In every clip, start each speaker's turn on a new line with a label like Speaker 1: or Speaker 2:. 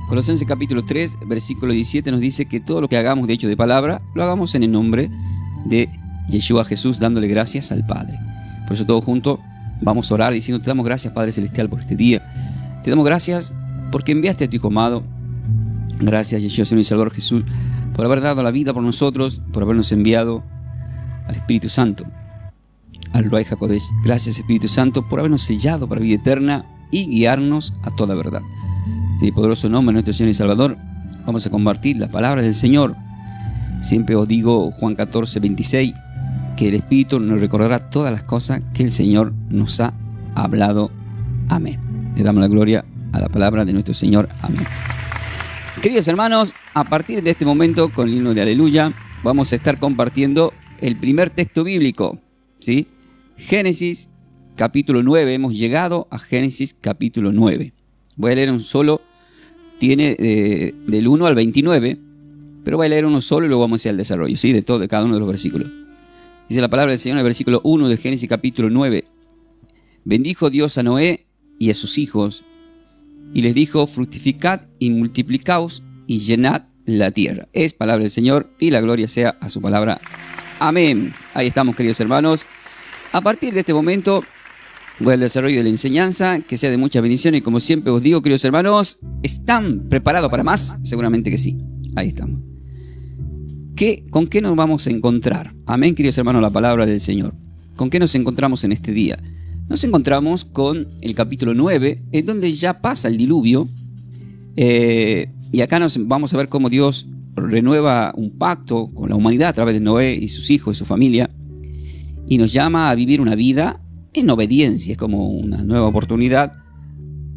Speaker 1: Colosenses capítulo 3, versículo 17 nos dice que todo lo que hagamos de hecho de palabra, lo hagamos en el nombre de Yeshua Jesús, dándole gracias al Padre. Por eso todos juntos vamos a orar diciendo: te damos gracias, Padre Celestial, por este día. Te damos gracias porque enviaste a tu Hijo amado. Gracias, Yeshua, Señor y Salvador Jesús, por haber dado la vida por nosotros, por habernos enviado al Espíritu Santo, al Ruach HaKodesh. Gracias, Espíritu Santo, por habernos sellado para vida eterna y guiarnos a toda verdad. En el poderoso nombre de nuestro Señor y Salvador, vamos a compartir la palabra del Señor. Siempre os digo, Juan 14, 26, que el Espíritu nos recordará todas las cosas que el Señor nos ha hablado. Amén. Le damos la gloria a la palabra de nuestro Señor. Amén. Queridos hermanos, a partir de este momento, con el himno de Aleluya, vamos a estar compartiendo el primer texto bíblico, ¿sí? Génesis capítulo 9. Hemos llegado a Génesis capítulo 9. Voy a leer un solo, tiene del 1 al 29, pero voy a leer uno solo y luego vamos a hacer el desarrollo, ¿sí? De cada uno de los versículos. Dice la palabra del Señor en el versículo 1 de Génesis capítulo 9. Bendijo Dios a Noé y a sus hijos, y les dijo: fructificad y multiplicaos y llenad la tierra. Es palabra del Señor y la gloria sea a su palabra. Amén. Ahí estamos, queridos hermanos. A partir de este momento voy al desarrollo de la enseñanza, que sea de mucha bendición, y como siempre os digo, queridos hermanos, ¿están preparados para más? Seguramente que sí. Ahí estamos. ¿Con qué nos vamos a encontrar? Amén, queridos hermanos, la palabra del Señor. ¿Con qué nos encontramos en este día? Nos encontramos con el capítulo 9, en donde ya pasa el diluvio, y acá vamos a ver cómo Dios renueva un pacto con la humanidad a través de Noé y sus hijos y su familia, y nos llama a vivir una vida en obediencia. Es como una nueva oportunidad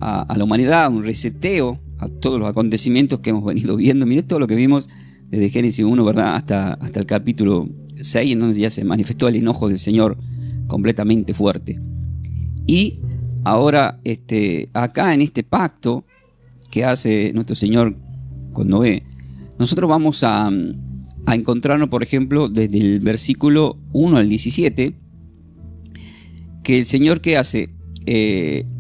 Speaker 1: a la humanidad, un reseteo a todos los acontecimientos que hemos venido viendo. Miré todo lo que vimos desde Génesis 1, ¿verdad? hasta el capítulo 6, en donde ya se manifestó el enojo del Señor completamente fuerte. Y ahora acá en este pacto que hace nuestro Señor con Noé, nosotros vamos a encontrarnos, por ejemplo, desde el versículo 1 al 17, que el Señor, ¿qué hace?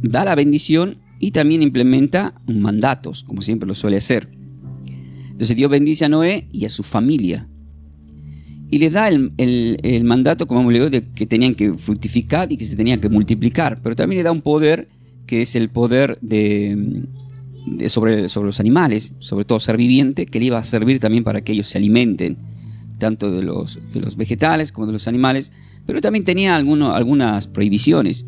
Speaker 1: Da la bendición y también implementa mandatos, como siempre lo suele hacer. Entonces Dios bendice a Noé y a su familia, y les da el mandato, como hemos leído, de que tenían que fructificar y que se tenían que multiplicar, pero también le da un poder, que es el poder sobre los animales, sobre todo ser viviente, que le iba a servir también para que ellos se alimenten, tanto de los vegetales como de los animales, pero también tenía algunas prohibiciones.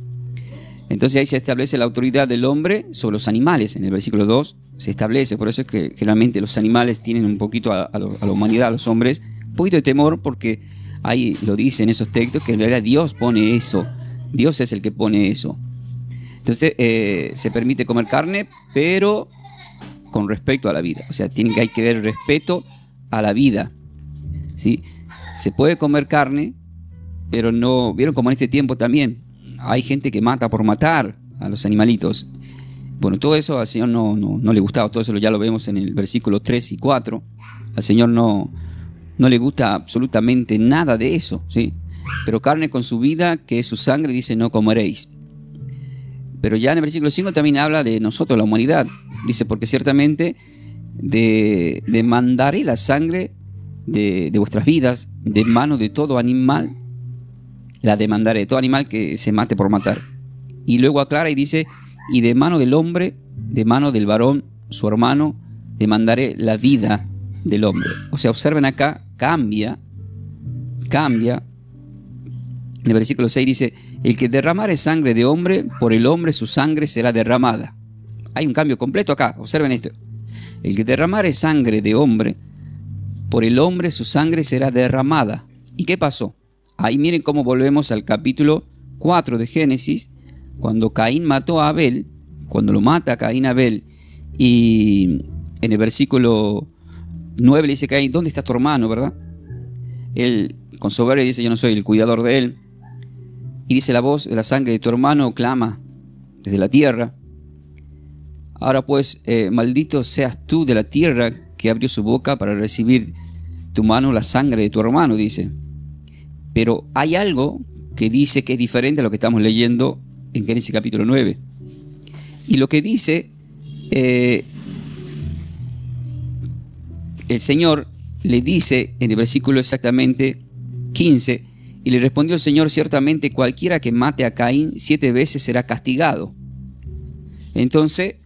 Speaker 1: Entonces ahí se establece la autoridad del hombre sobre los animales. En el versículo 2 se establece. Por eso es que generalmente los animales tienen un poquito a la humanidad, a los hombres, un poquito de temor, porque ahí lo dice en esos textos que en realidad Dios pone eso. Dios es el que pone eso. Entonces se permite comer carne, pero con respecto a la vida. O sea, hay que ver respeto a la vida, ¿sí? Se puede comer carne, pero no. ¿Vieron como en este tiempo también hay gente que mata por matar a los animalitos? Bueno, todo eso al Señor no le gustaba. Todo eso ya lo vemos en el versículo 3 y 4. Al Señor no le gusta absolutamente nada de eso, ¿sí? Pero carne con su vida, que es su sangre, dice: no comeréis. Pero ya en el versículo 5 también habla de nosotros, la humanidad. Dice: porque ciertamente demandaré la sangre de vuestras vidas de mano de todo animal. La demandaré, todo animal que se mate por matar. Y luego aclara y dice: y de mano del hombre, de mano del varón, su hermano, demandaré la vida del hombre. O sea, observen acá, cambia. En el versículo 6 dice: el que derramare sangre de hombre, por el hombre su sangre será derramada. Hay un cambio completo acá, observen esto. El que derramare sangre de hombre, por el hombre su sangre será derramada. ¿Y qué pasó? Ahí miren cómo volvemos al capítulo 4 de Génesis, cuando Caín mató a Abel, cuando lo mata Caín a Abel, y en el versículo 9 le dice a Caín: ¿dónde está tu hermano, verdad? Él con soberbia dice: yo no soy el cuidador de él. Y dice: la voz de la sangre de tu hermano clama desde la tierra. Ahora pues, maldito seas tú de la tierra, que abrió su boca para recibir tu mano la sangre de tu hermano, dice. Pero hay algo que dice que es diferente a lo que estamos leyendo en Génesis capítulo 9. Y lo que dice el Señor le dice en el versículo exactamente 15, y le respondió el Señor: ciertamente cualquiera que mate a Caín 7 veces será castigado. Entonces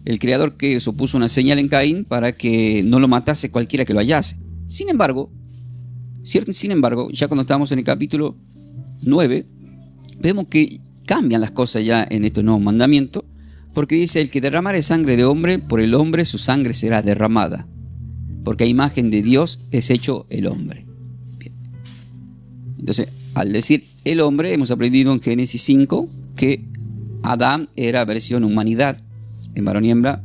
Speaker 1: el Creador que puso una señal en Caín para que no lo matase cualquiera que lo hallase. Sin embargo, ya cuando estamos en el capítulo 9, vemos que cambian las cosas ya en estos nuevos mandamientos, porque dice: el que derramare sangre de hombre, por el hombre su sangre será derramada, porque a imagen de Dios es hecho el hombre. Bien. Entonces, al decir el hombre, hemos aprendido en Génesis 5 que Adán era versión humanidad, en varón y hembra.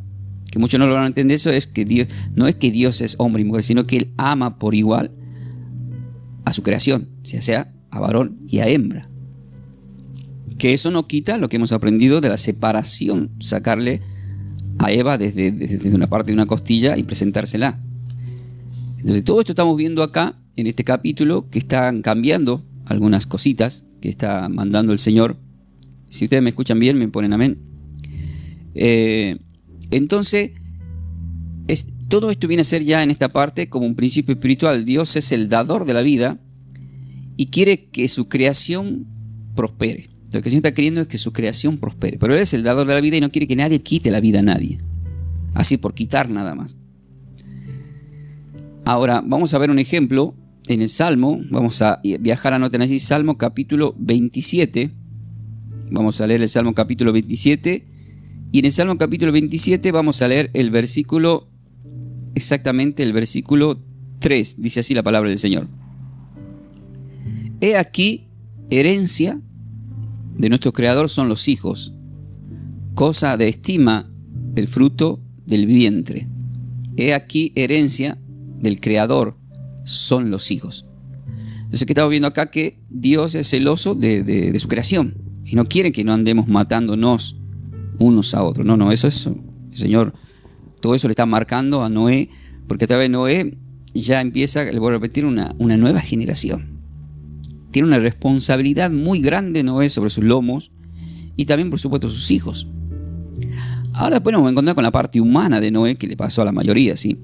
Speaker 1: Que muchos no lo van a entender eso, es que Dios, no es que Dios es hombre y mujer, sino que Él ama por igual a su creación, sea a varón y a hembra. Que eso no quita lo que hemos aprendido de la separación, sacarle a Eva desde una parte de una costilla y presentársela. Entonces todo esto estamos viendo acá en este capítulo, que están cambiando algunas cositas que está mandando el Señor. Si ustedes me escuchan bien, me ponen amén. Entonces todo esto viene a ser ya en esta parte como un principio espiritual. Dios es el dador de la vida y quiere que su creación prospere. Lo que el Señor está queriendo es que su creación prospere, pero Él es el dador de la vida y no quiere que nadie quite la vida a nadie, así por quitar nada más. Ahora vamos a ver un ejemplo en el Salmo. Vamos a viajar, anoten así, Salmo capítulo 27. Vamos a leer el Salmo capítulo 27, y en el Salmo capítulo 27 vamos a leer el versículo, exactamente el versículo 3. Dice así la palabra del Señor: he aquí, herencia de nuestro Creador son los hijos, cosa de estima el fruto del vientre. He aquí, herencia del Creador son los hijos. Entonces, ¿qué estamos viendo acá? Que Dios es celoso de su creación y no quiere que no andemos matándonos unos a otros. No, eso es el Señor. Todo eso le está marcando a Noé, porque a través de Noé ya empieza, le voy a repetir, una nueva generación. Tiene una responsabilidad muy grande Noé sobre sus lomos y también, por supuesto, sus hijos. Ahora después nos vamos a encontrar con la parte humana de Noé, que le pasó a la mayoría, ¿sí?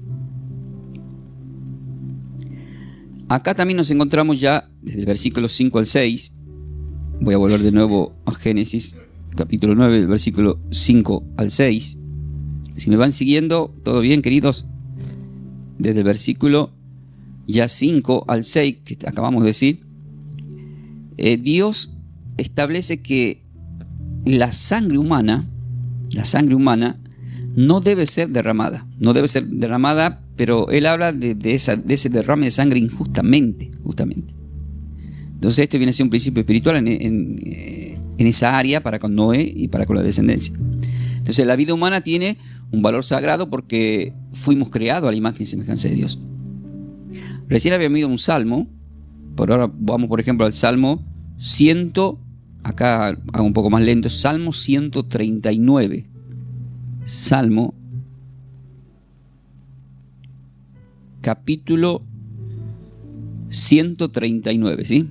Speaker 1: Acá también nos encontramos ya desde el versículo 5 al 6. Voy a volver de nuevo a Génesis capítulo 9, del versículo 5 al 6. Si me van siguiendo, ¿todo bien, queridos? Desde el versículo ya 5 al 6, que acabamos de decir, Dios establece que la sangre humana no debe ser derramada. No debe ser derramada, pero Él habla de ese derrame de sangre injustamente, justamente. Entonces este viene a ser un principio espiritual en esa área para con Noé y para con la descendencia. Entonces la vida humana tiene un valor sagrado porque fuimos creados a la imagen y semejanza de Dios. Recién habíamos ido a un salmo. Por ahora vamos, por ejemplo, al Salmo 100, acá hago un poco más lento, Salmo 139. Salmo capítulo 139, ¿sí?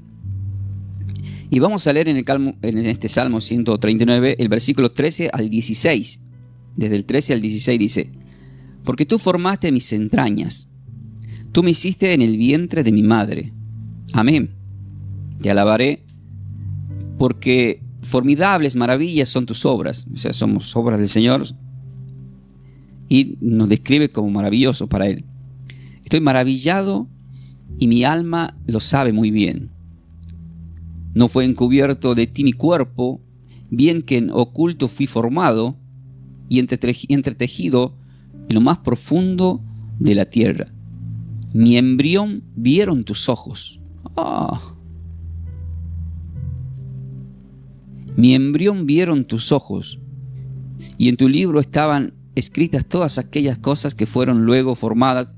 Speaker 1: Y vamos a leer en este Salmo 139 el versículo 13 al 16. Desde el 13 al 16 dice: porque tú formaste mis entrañas, tú me hiciste en el vientre de mi madre. Amén. Te alabaré, porque formidables maravillas son tus obras. O sea, somos obras del Señor y nos describe como maravilloso para Él. Estoy maravillado y mi alma lo sabe muy bien. No fue encubierto de ti mi cuerpo, bien que en oculto fui formado y entretejido en lo más profundo de la tierra. Mi embrión vieron tus ojos. Mi embrión vieron tus ojos, y en tu libro estaban escritas todas aquellas cosas que fueron luego formadas,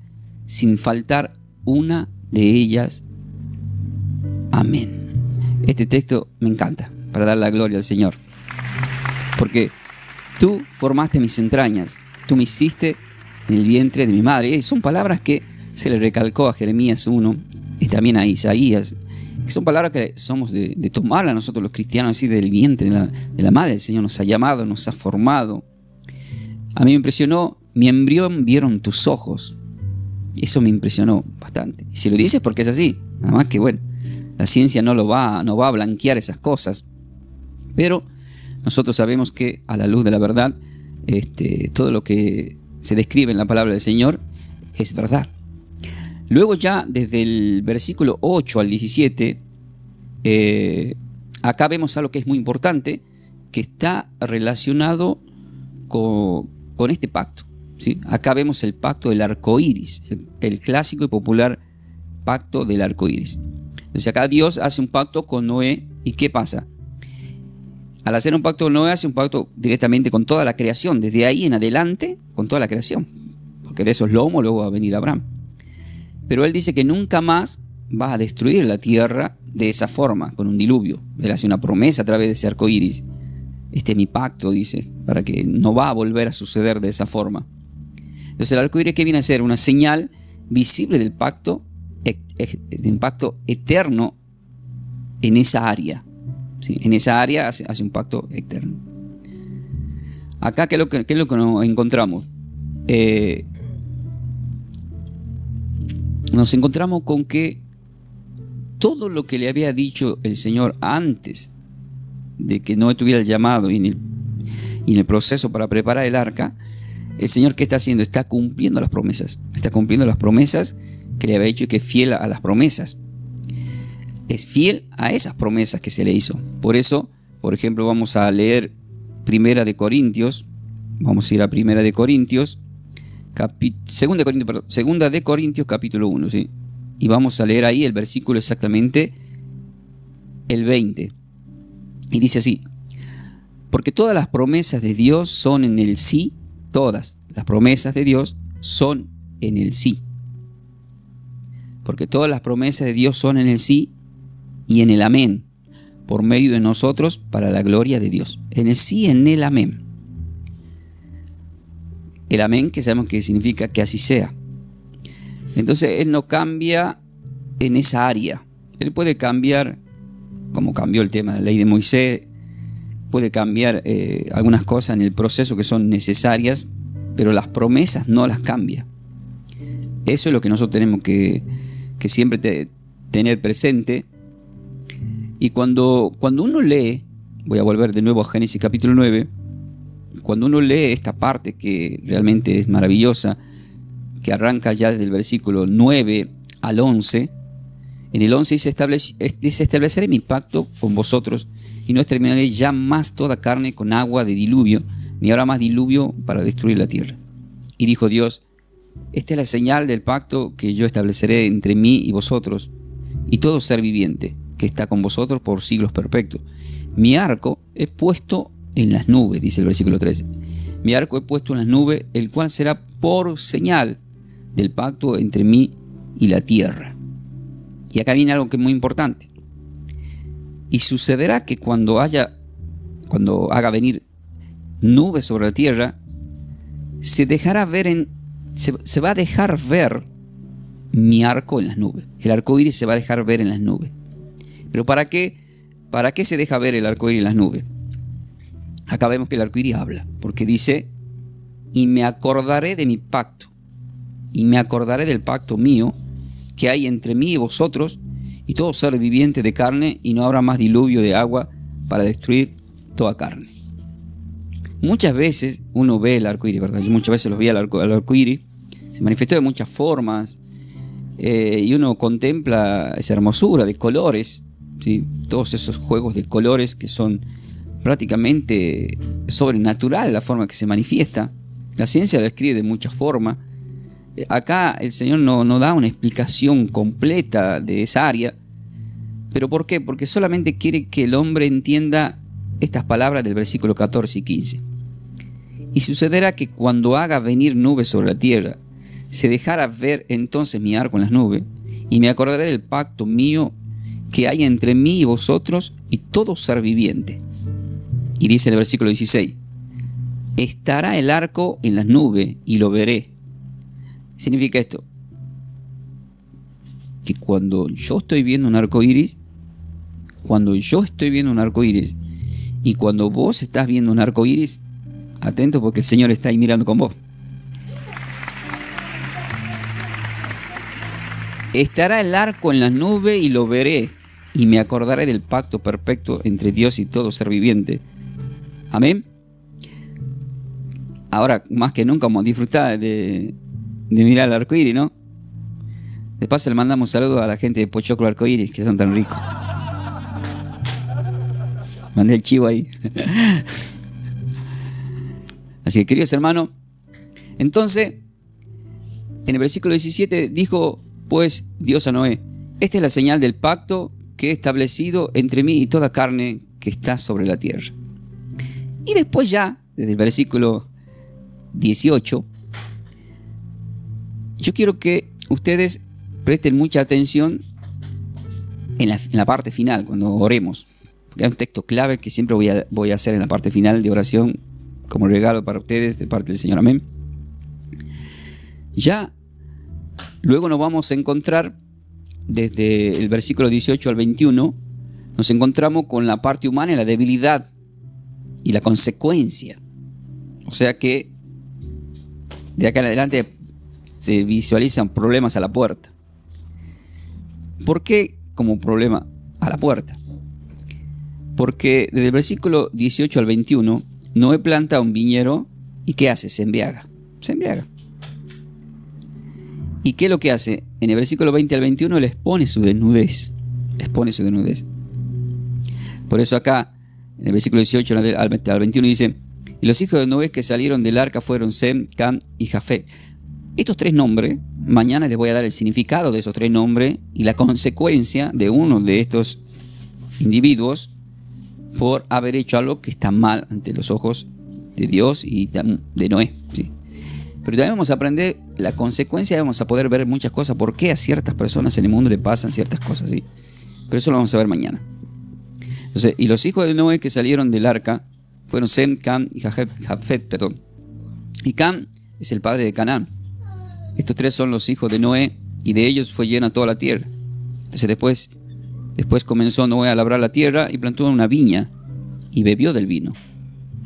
Speaker 1: sin faltar una de ellas. Amén. Este texto me encanta para dar la gloria al Señor, porque tú formaste mis entrañas, tú me hiciste en el vientre de mi madre. Son palabras que se le recalcó a Jeremías 1 y también a Isaías, que son palabras que somos de tomarlas nosotros los cristianos, así del vientre de la madre. El Señor nos ha llamado, nos ha formado. A mí me impresionó: mi embrión vieron tus ojos. Eso me impresionó bastante. Y si lo dices porque es así. Nada más que bueno, la ciencia no va a blanquear esas cosas. Pero nosotros sabemos que a la luz de la verdad, todo lo que se describe en la palabra del Señor es verdad. Luego ya desde el versículo 8 al 17, acá vemos algo que es muy importante, que está relacionado con este pacto, ¿sí? Acá vemos el pacto del arco iris, el clásico y popular pacto del arco iris. Entonces acá Dios hace un pacto con Noé. ¿Y qué pasa? Al hacer un pacto con Noé, hace un pacto directamente con toda la creación, desde ahí en adelante, con toda la creación, porque de esos lomos luego va a venir Abraham. Pero él dice que nunca más va a destruir la tierra de esa forma, con un diluvio. Él hace una promesa a través de ese arco iris. Este es mi pacto, dice, para que no va a volver a suceder de esa forma. Entonces el arco iris, ¿qué viene a ser? Una señal visible del pacto eterno en esa área. ¿Sí? En esa área hace un pacto eterno. Acá, ¿qué es lo que nos encontramos? Nos encontramos con que todo lo que le había dicho el Señor antes de que Noé tuviera el llamado y en el proceso para preparar el arca, el Señor, ¿qué está haciendo? Está cumpliendo las promesas. Está cumpliendo las promesas que le había dicho, y que es fiel a las promesas. Es fiel a esas promesas que se le hizo. Por eso, por ejemplo, vamos a leer Primera de Corintios. Vamos a ir a Primera de Corintios, Segunda de Corintios capítulo 1, ¿sí? Y vamos a leer ahí el versículo exactamente el 20. Y dice así: porque todas las promesas de Dios son en el sí. Todas las promesas de Dios son en el sí. Porque todas las promesas de Dios son en el sí y en el amén, por medio de nosotros, para la gloria de Dios. En el sí y en el amén. El amén, que sabemos que significa que así sea. Entonces Él no cambia en esa área. Él puede cambiar, como cambió el tema de la ley de Moisés, puede cambiar algunas cosas en el proceso que son necesarias, pero las promesas no las cambia. Eso es lo que nosotros tenemos que siempre tener presente. Y cuando uno lee, voy a volver de nuevo a Génesis capítulo 9, cuando uno lee esta parte que realmente es maravillosa, que arranca ya desde el versículo 9 al 11, en el 11 dice: estableceré mi pacto con vosotros y no exterminaré ya más toda carne con agua de diluvio, ni habrá más diluvio para destruir la tierra. Y dijo Dios: esta es la señal del pacto que yo estableceré entre mí y vosotros y todo ser viviente que está con vosotros por siglos perpetuos. Mi arco he puesto en las nubes, dice el versículo 13. Mi arco he puesto en las nubes, el cual será por señal del pacto entre mí y la tierra. Y acá viene algo que es muy importante. Y sucederá que cuando haga venir nubes sobre la tierra, se va a dejar ver mi arco en las nubes. El arco iris se va a dejar ver en las nubes. ¿Pero para qué? ¿Para qué se deja ver el arco iris en las nubes? Acá vemos que el arco iris habla, porque dice: y me acordaré de mi pacto, y me acordaré del pacto mío que hay entre mí y vosotros y todo ser viviente de carne, y no habrá más diluvio de agua para destruir toda carne. Muchas veces uno ve el arco iris, ¿verdad? Yo muchas veces los vi al arco iris, se manifestó de muchas formas, y uno contempla esa hermosura de colores, ¿sí? Todos esos juegos de colores que son prácticamente sobrenatural la forma que se manifiesta. La ciencia lo describe de muchas formas. Acá el Señor no da una explicación completa de esa área. ¿Pero por qué? Porque solamente quiere que el hombre entienda estas palabras del versículo 14 y 15. Y sucederá que cuando haga venir nubes sobre la tierra, se dejará ver entonces mi arco en las nubes, y me acordaré del pacto mío que hay entre mí y vosotros y todo ser viviente. Y dice en el versículo 16: estará el arco en las nubes y lo veré. Significa esto: que cuando yo estoy viendo un arco iris, y cuando vos estás viendo un arco iris, atento, porque el Señor está ahí mirando con vos. estará el arco en la nube y lo veré, y me acordaré del pacto perfecto entre Dios y todo ser viviente. Amén. Ahora, más que nunca, vamos a disfrutar de mirar el arco iris, ¿no? De paso le mandamos saludos a la gente de Pochoclo Arco Iris, que son tan ricos. Mandé el chivo ahí. Así que, queridos hermanos, entonces, en el versículo 17 dijo, pues, Dios a Noé: esta es la señal del pacto que he establecido entre mí y toda carne que está sobre la tierra. Y después ya, desde el versículo 18, yo quiero que ustedes presten mucha atención en la parte final, cuando oremos. Porque hay un texto clave que siempre voy a hacer en la parte final de oración, como regalo para ustedes de parte del Señor. Amén. Ya luego nos vamos a encontrar, desde el versículo 18 al 21, nos encontramos con la parte humana y la debilidad y la consecuencia. O sea que de acá en adelante se visualizan problemas a la puerta. ¿Por qué como problema a la puerta? Porque desde el versículo 18 al 21, Noé planta un viñedo y ¿qué hace? Se embriaga. Se embriaga. ¿Y qué es lo que hace? En el versículo 20 al 21 le expone su desnudez. Expone su desnudez. Por eso acá, en el versículo 18 al 21 dice: y los hijos de Noé que salieron del arca fueron Sem, Cam y Jafet. Estos tres nombres, mañana les voy a dar el significado de esos tres nombres y la consecuencia de uno de estos individuos por haber hecho algo que está mal ante los ojos de Dios y de Noé, ¿sí? Pero también vamos a aprender la consecuencia, vamos a poder ver muchas cosas, por qué a ciertas personas en el mundo le pasan ciertas cosas, ¿sí? Pero eso lo vamos a ver mañana. Entonces, y los hijos de Noé que salieron del arca fueron Sem, Cam y Jafet, perdón. Y Cam es el padre de Canaán. Estos tres son los hijos de Noé, y de ellos fue llena toda la tierra. Entonces después comenzó Noé a labrar la tierra y plantó una viña y bebió del vino.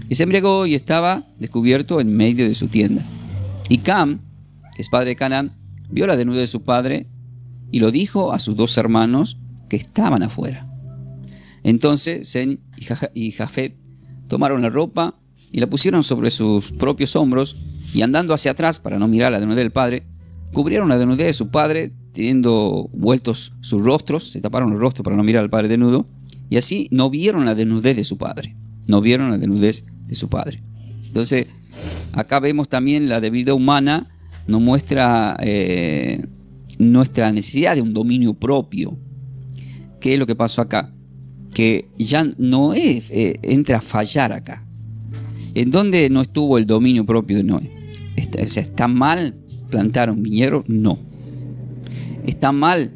Speaker 1: Y se embriagó y estaba descubierto en medio de su tienda. Y Cam, que es padre de Canaán, vio la desnudez de su padre y lo dijo a sus dos hermanos que estaban afuera. Entonces Sem y Jafet tomaron la ropa y la pusieron sobre sus propios hombros, y andando hacia atrás para no mirar la desnudez del padre, cubrieron la desnudez de su padre, teniendo vueltos sus rostros, se taparon los rostros para no mirar al padre desnudo, y así no vieron la desnudez de su padre. No vieron la desnudez de su padre. Entonces, acá vemos también la debilidad humana, nos muestra nuestra necesidad de un dominio propio. ¿Qué es lo que pasó acá? Que ya Noé entra a fallar acá. ¿En dónde no estuvo el dominio propio de Noé? ¿Está mal plantar un viñedo? No. ¿Está mal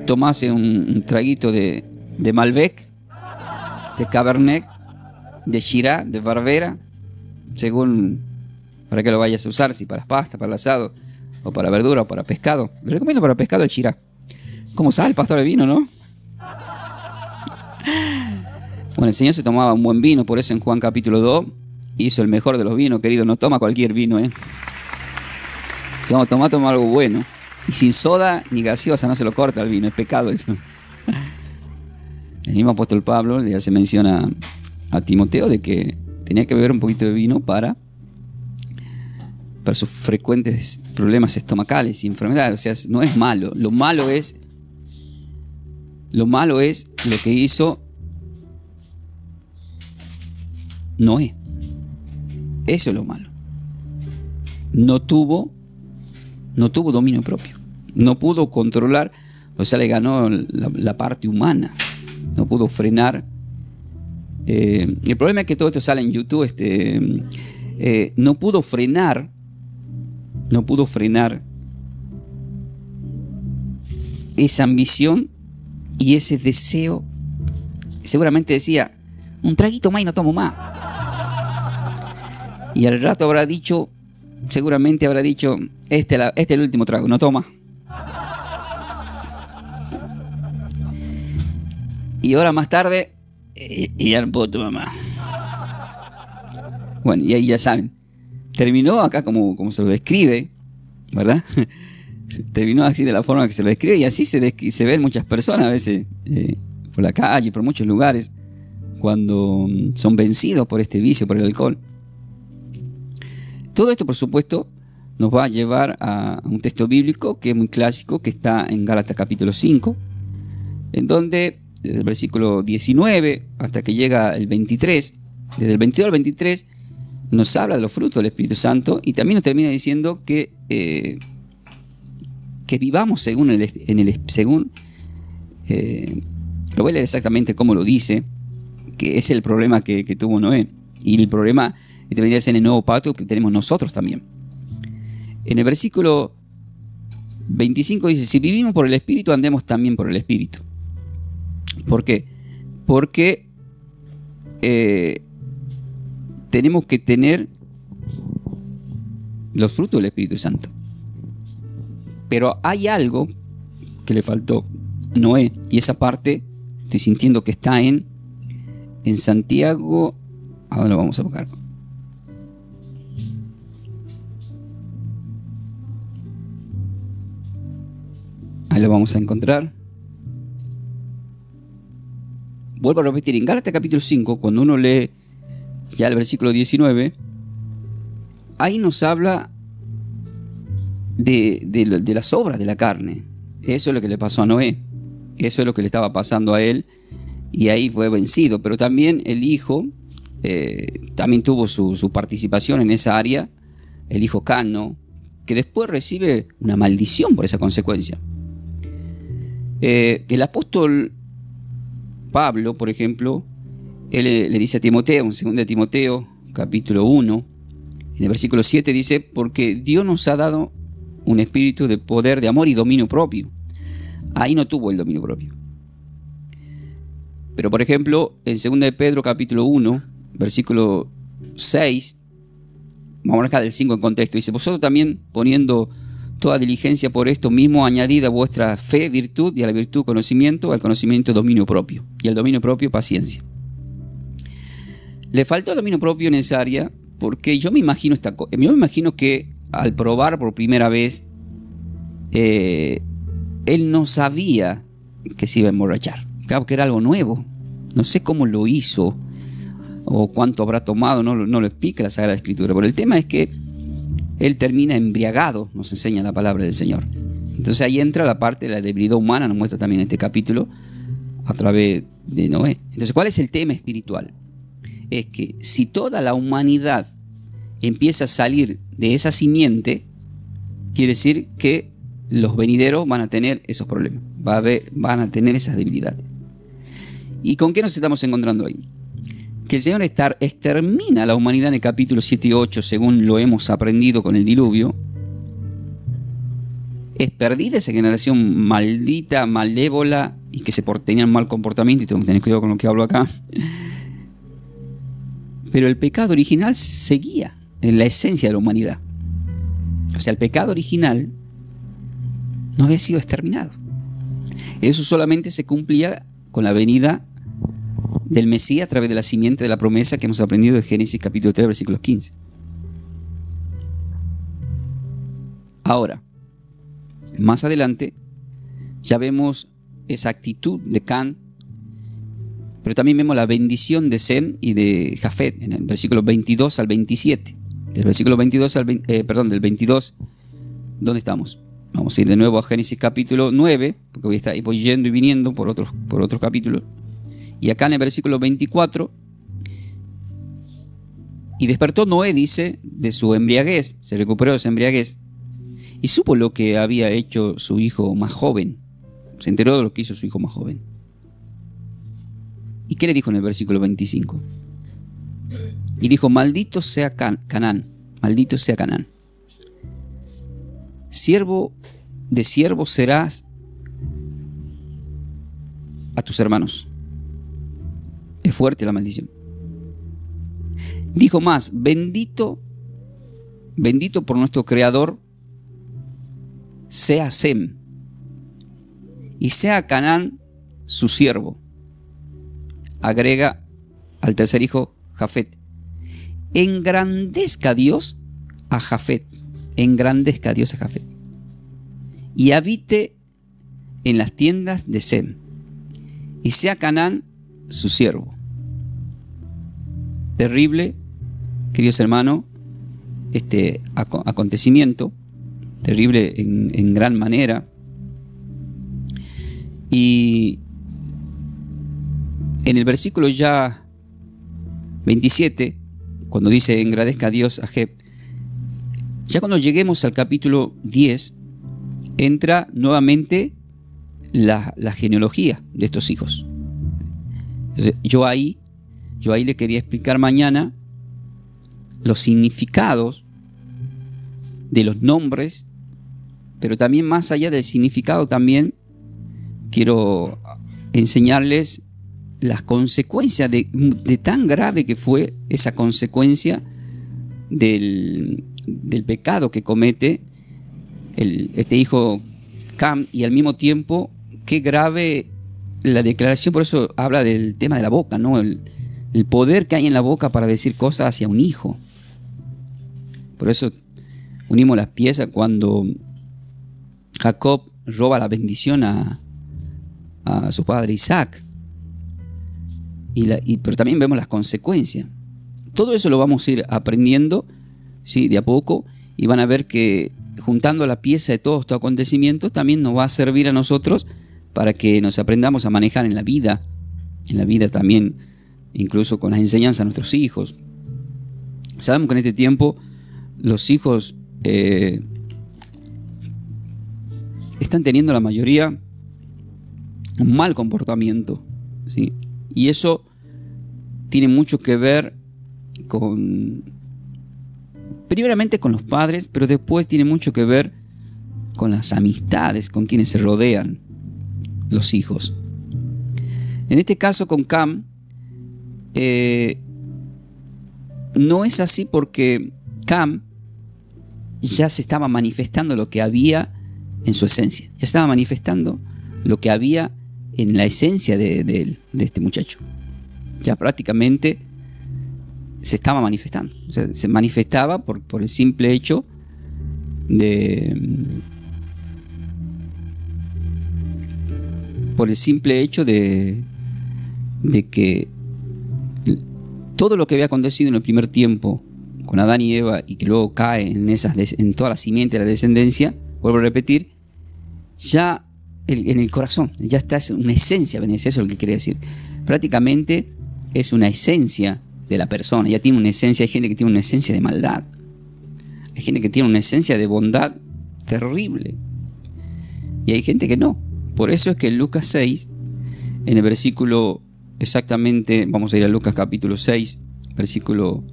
Speaker 1: tomarse un traguito de Malbec, de Cabernet, de Shiraz, de Barbera, según para qué lo vayas a usar, si para pasta, para el asado, o para verdura, o para pescado? Le recomiendo para pescado el Shiraz. ¿Cómo sabe el pastor de vino, no? Bueno, el Señor se tomaba un buen vino, por eso en Juan capítulo 2 hizo el mejor de los vinos, querido. No toma cualquier vino, Si vamos a tomar, toma algo bueno. Y sin soda ni gaseosa, no se lo corta el vino, es pecado eso. El mismo apóstol Pablo le hace mención a Timoteo de que tenía que beber un poquito de vino para sus frecuentes problemas estomacales y enfermedades. O sea, no es malo. Lo malo es lo que hizo Noé. Eso es lo malo. No tuvo dominio propio. No pudo controlar, o sea, le ganó la parte humana. No pudo frenar. El problema es que todo esto sale en YouTube. No pudo frenar esa ambición y ese deseo. Seguramente decía: un traguito más y no tomo más. Y al rato seguramente habrá dicho: este es el último trago, no toma. Y ahora más tarde, y ya no puedo tomar más. Bueno, y ahí ya saben, terminó acá como se lo describe, ¿verdad? Terminó así de la forma que se lo describe, y así se ven muchas personas a veces por la calle, por muchos lugares, cuando son vencidos por este vicio, por el alcohol. Todo esto, por supuesto, nos va a llevar a un texto bíblico que es muy clásico, que está en Gálatas capítulo 5, en donde desde el versículo 19 hasta que llega el 23, desde el 22 al 23, nos habla de los frutos del Espíritu Santo, y también nos termina diciendo que vivamos según lo voy a leer exactamente cómo lo dice, que es el problema que tuvo Noé, y el problema que debería ser en el nuevo pacto que tenemos nosotros también. En el versículo 25 dice: si vivimos por el Espíritu, andemos también por el Espíritu. ¿Por qué? Porque tenemos que tener los frutos del Espíritu Santo. Pero hay algo que le faltó a Noé, y esa parte estoy sintiendo que está en Santiago. Ahora lo vamos a buscar. Ahí lo vamos a encontrar. Vuelvo a repetir, en Gálatas capítulo 5, cuando uno lee ya el versículo 19, ahí nos habla de las obras de la carne. Eso es lo que le pasó a Noé, eso es lo que le estaba pasando a él, y ahí fue vencido. Pero también el hijo también tuvo su participación en esa área, el hijo Can, ¿no? Que después recibe una maldición por esa consecuencia. El apóstol Pablo, por ejemplo, él le dice a Timoteo, en 2 Timoteo capítulo 1, en el versículo 7 dice: porque Dios nos ha dado un espíritu de poder, de amor y dominio propio. Ahí no tuvo el dominio propio. Pero por ejemplo, en 2 de Pedro capítulo 1, versículo 6, vamos a dejar del 5 en contexto, dice: vosotros también, poniendo toda diligencia por esto mismo, añadid a vuestra fe virtud, y a la virtud conocimiento, al conocimiento dominio propio, y al dominio propio paciencia. Le faltó el dominio propio en esa área, porque yo me imagino que al probar por primera vez, él no sabía que se iba a emborrachar. Claro que era algo nuevo. No sé cómo lo hizo o cuánto habrá tomado, no lo explica la Sagrada Escritura. Pero el tema es que él termina embriagado, nos enseña la palabra del Señor. Entonces ahí entra la parte de la debilidad humana, nos muestra también este capítulo a través de Noé. Entonces, ¿cuál es el tema espiritual? Es que si toda la humanidad empieza a salir de esa simiente, quiere decir que los venideros van a tener esos problemas, van a tener esas debilidades. ¿Y con qué nos estamos encontrando ahí? Que el Señor extermina a la humanidad en el capítulo 7 y 8, según lo hemos aprendido con el diluvio. Es perdida esa generación maldita, malévola, y que tenían mal comportamiento, y tengo que tener cuidado con lo que hablo acá. Pero el pecado original seguía en la esencia de la humanidad. O sea, el pecado original no había sido exterminado. Eso solamente se cumplía con la venida del Mesías a través de la simiente de la promesa que hemos aprendido de Génesis capítulo 3, versículos 15. Ahora, más adelante, ya vemos esa actitud de Can, pero también vemos la bendición de Sem y de Jafet en el versículo 22 al 27. Del versículo 22 del 22, ¿dónde estamos? Vamos a ir de nuevo a Génesis capítulo 9, porque voy yendo y viniendo por otros capítulos. Y acá en el versículo 24, y despertó Noé, dice, de su embriaguez, se recuperó de su embriaguez, y supo lo que había hecho su hijo más joven. Se enteró de lo que hizo su hijo más joven. ¿Y qué le dijo en el versículo 25? Y dijo: maldito sea Canaán, maldito sea Canaán. Siervo de siervos serás a tus hermanos. Es fuerte la maldición. Dijo más: bendito por nuestro Creador sea Sem, y sea Canaán su siervo. Agrega al tercer hijo Jafet: engrandezca Dios a Jafet. engrandezca a Dios a Jafet y habite en las tiendas de Sem, y sea Canaán su siervo. Terrible, queridos hermanos, este acontecimiento, terrible en gran manera. Y en el versículo ya 27, cuando dice engrandezca a Dios a Jafet, ya cuando lleguemos al capítulo 10, entra nuevamente la genealogía de estos hijos. Entonces, yo ahí le quería explicar mañana los significados de los nombres, pero también más allá del significado, también quiero enseñarles las consecuencias de tan grave que fue esa consecuencia del pecado que comete este hijo Cam, y al mismo tiempo qué grave la declaración. Por eso habla del tema de la boca, ¿no? El poder que hay en la boca para decir cosas hacia un hijo. Por eso unimos las piezas cuando Jacob roba la bendición a su padre Isaac. Pero también vemos las consecuencias. Todo eso lo vamos a ir aprendiendo, ¿sí?, de a poco, y van a ver que juntando la pieza de todos estos acontecimientos también nos va a servir a nosotros para que nos aprendamos a manejar en la vida también, incluso con las enseñanzas a nuestros hijos. Sabemos que en este tiempo los hijos están teniendo la mayoría un mal comportamiento, ¿sí? Y eso tiene mucho que ver primeramente con los padres, pero después tiene mucho que ver con las amistades, con quienes se rodean los hijos. En este caso con Cam, no es así, porque Cam ya se estaba manifestando lo que había en su esencia. Ya estaba manifestando lo que había en la esencia de este muchacho. Ya prácticamente se estaba manifestando. O sea, se manifestaba por el simple hecho de que todo lo que había acontecido en el primer tiempo con Adán y Eva, y que luego cae en toda la simiente de la descendencia, vuelvo a repetir, ya en el corazón, ya está, es una esencia, eso es lo que quería decir. Prácticamente es una esencia de la persona, ya tiene una esencia. Hay gente que tiene una esencia de maldad, hay gente que tiene una esencia de bondad terrible, y hay gente que no. Por eso es que en Lucas 6, en el versículo exactamente, vamos a ir a Lucas capítulo 6, versículo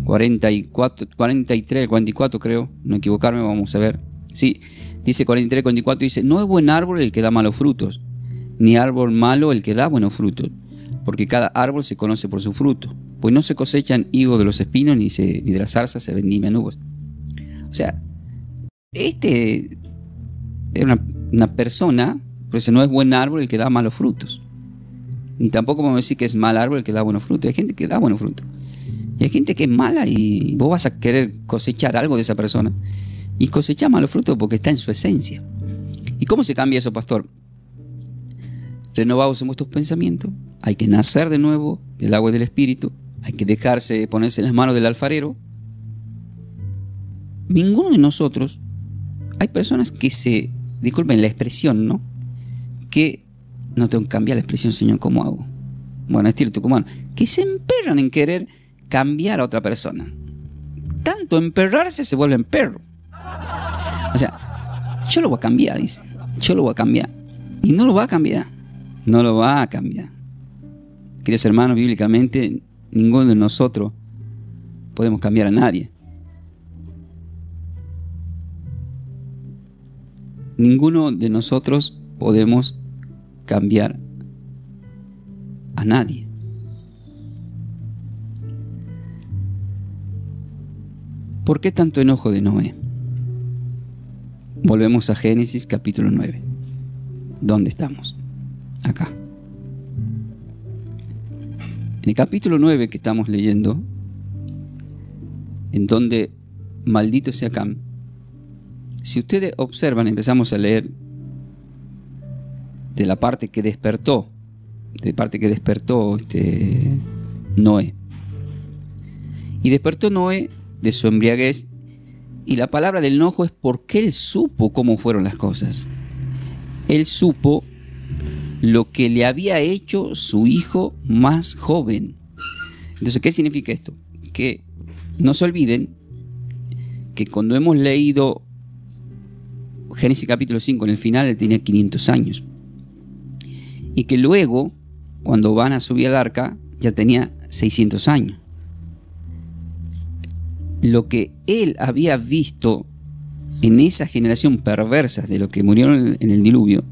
Speaker 1: 43, 44 creo, no equivocarme, vamos a ver. Sí, dice 43, 44, dice: no es buen árbol el que da malos frutos, ni árbol malo el que da buenos frutos, porque cada árbol se conoce por su fruto, pues no se cosechan higos de los espinos, ni de las zarzas se vendimian uvas. O sea, este era una persona, por eso no es buen árbol el que da malos frutos, ni tampoco podemos decir que es mal árbol el que da buenos frutos. Hay gente que da buenos frutos, y hay gente que es mala, y vos vas a querer cosechar algo de esa persona, y cosechar malos frutos porque está en su esencia. ¿Y cómo se cambia eso, pastor? Renovados en vuestros pensamientos, hay que nacer de nuevo del agua y del Espíritu, hay que ponerse en las manos del alfarero. Ninguno de nosotros, hay personas que disculpen la expresión, ¿no? Que no tengo que cambiar la expresión, Señor, ¿cómo hago? Bueno, estilo tucumano, que se emperran en querer cambiar a otra persona. Tanto emperrarse se vuelven perro. O sea, yo lo voy a cambiar, dice. Yo lo voy a cambiar. Y no lo va a cambiar. No lo va a cambiar. Queridos hermanos, bíblicamente, ninguno de nosotros podemos cambiar a nadie. Ninguno de nosotros podemos cambiar a nadie. ¿Por qué tanto enojo de Noé? Volvemos a Génesis capítulo 9. ¿Dónde estamos? Acá. En el capítulo 9 que estamos leyendo, en donde maldito sea Cam, si ustedes observan, empezamos a leer de la parte que despertó, Noé. Y despertó Noé de su embriaguez, y la palabra del enojo es porque él supo cómo fueron las cosas. Él supo lo que le había hecho su hijo más joven. Entonces, ¿qué significa esto? Que no se olviden que cuando hemos leído Génesis capítulo 5, en el final él tenía 500 años. Y que luego, cuando van a subir al arca, ya tenía 600 años. Lo que él había visto en esa generación perversa de los que murieron en el diluvio,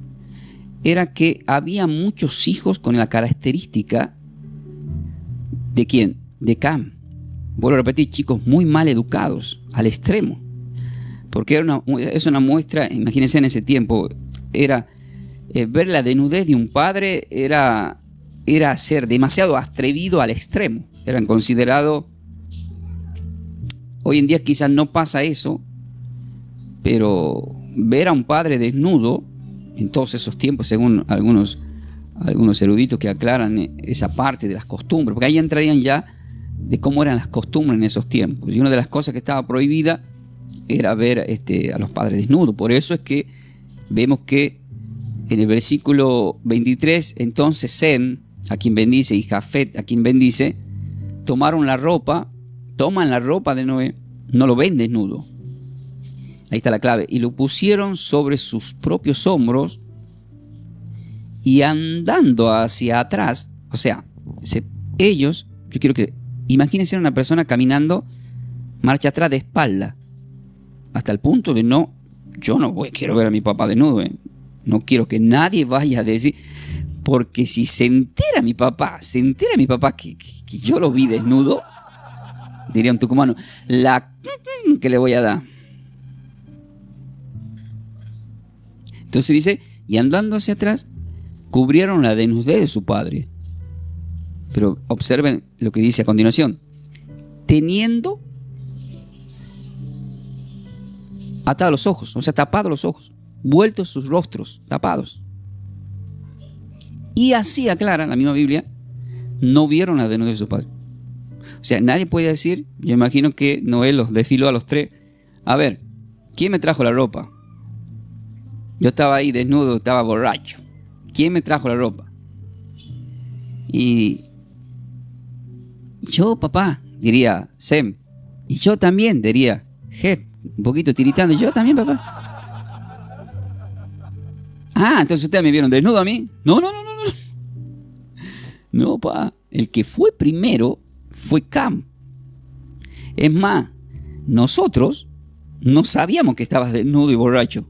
Speaker 1: era que había muchos hijos con la característica ¿de quién? De Cam. Vuelvo a repetir, chicos muy mal educados, al extremo. Porque es una muestra, imagínense en ese tiempo, era ver la desnudez de un padre, era ser demasiado atrevido al extremo. Eran considerados, hoy en día quizás no pasa eso, pero ver a un padre desnudo en todos esos tiempos, según algunos eruditos que aclaran esa parte de las costumbres, porque ahí entrarían ya de cómo eran las costumbres en esos tiempos. Y una de las cosas que estaba prohibida era ver a los padres desnudos. Por eso es que vemos que en el versículo 23, entonces Sem, a quien bendice, y Jafet, a quien bendice, toman la ropa de Noé, no lo ven desnudo. Ahí está la clave. Y lo pusieron sobre sus propios hombros y andando hacia atrás, o sea, ellos, yo quiero que imagínense una persona caminando marcha atrás de espalda, hasta el punto de quiero ver a mi papá desnudo, no quiero que nadie vaya a decir, porque si se entera mi papá que yo lo vi desnudo, diría un tucumano, que le voy a dar. Entonces dice, y andando hacia atrás, cubrieron la desnudez de su padre. Pero observen lo que dice a continuación. Teniendo atados los ojos, o sea, tapados los ojos, vueltos sus rostros, tapados. Y así aclara la misma Biblia, no vieron la desnudez de su padre. O sea, nadie puede decir, yo imagino que Noé los desfiló a los tres. A ver, ¿quién me trajo la ropa? Yo estaba ahí desnudo, estaba borracho. ¿Quién me trajo la ropa? Y yo, papá, diría Sem. Y yo también, diría Jef, un poquito tiritando. Y yo también, papá. Ah, entonces ustedes me vieron desnudo a mí. No. No, papá. El que fue primero fue Cam. Es más, nosotros no sabíamos que estabas desnudo y borracho.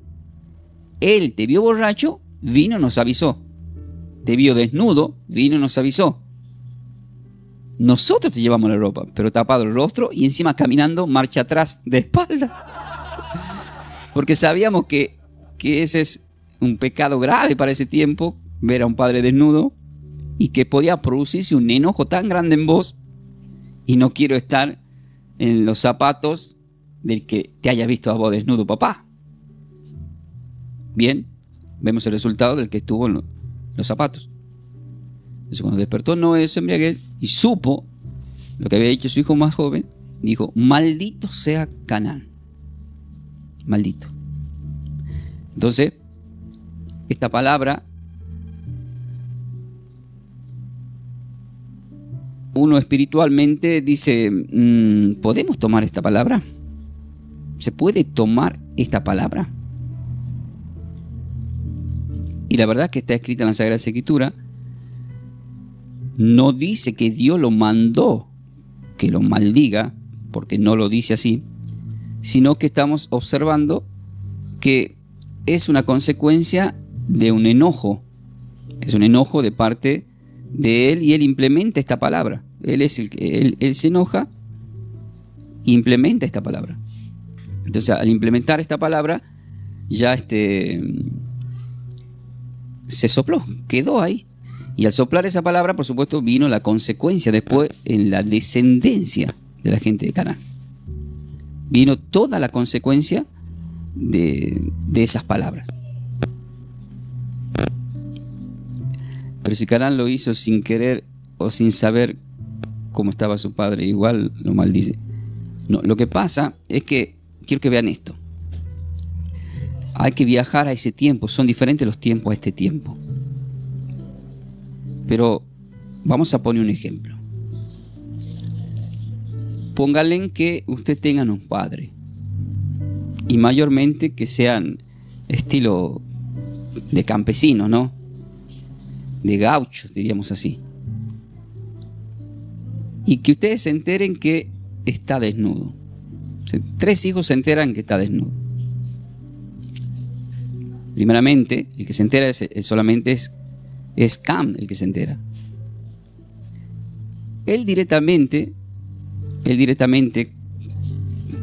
Speaker 1: Él te vio borracho, vino y nos avisó. Te vio desnudo, vino y nos avisó. Nosotros te llevamos la ropa, pero tapado el rostro y encima caminando marcha atrás de espalda. Porque sabíamos que ese es un pecado grave para ese tiempo, ver a un padre desnudo, y que podía producirse un enojo tan grande en vos, y no quiero estar en los zapatos del que te haya visto a vos desnudo, papá. Bien, vemos el resultado del que estuvo en los zapatos. Entonces, cuando despertó Noé de su embriaguez y supo lo que había hecho su hijo más joven, dijo, maldito sea Canaán. Maldito. Entonces, esta palabra, uno espiritualmente dice, ¿podemos tomar esta palabra? ¿Se puede tomar esta palabra? Y la verdad que está escrita en la Sagrada Escritura, no dice que Dios lo mandó que lo maldiga, porque no lo dice así, sino que estamos observando que es una consecuencia de un enojo. Es un enojo de parte de él y él implementa esta palabra. Él se enoja e implementa esta palabra. Entonces, al implementar esta palabra, ya se sopló, quedó ahí. Y al soplar esa palabra, por supuesto, vino la consecuencia después en la descendencia de la gente de Canaán. Vino toda la consecuencia de esas palabras. Pero si Canaán lo hizo sin querer o sin saber cómo estaba su padre, igual lo maldice. No, lo que pasa es que, quiero que vean esto. Hay que viajar a ese tiempo, son diferentes los tiempos a este tiempo. Pero vamos a poner un ejemplo. Póngale en que usted tenga un padre, y mayormente que sean estilo de campesino, ¿no? De gauchos, diríamos así. Y que ustedes se enteren que está desnudo. O sea, 3 hijos se enteran que está desnudo. Primeramente, el que se entera solamente es Cam, el que se entera. Él directamente,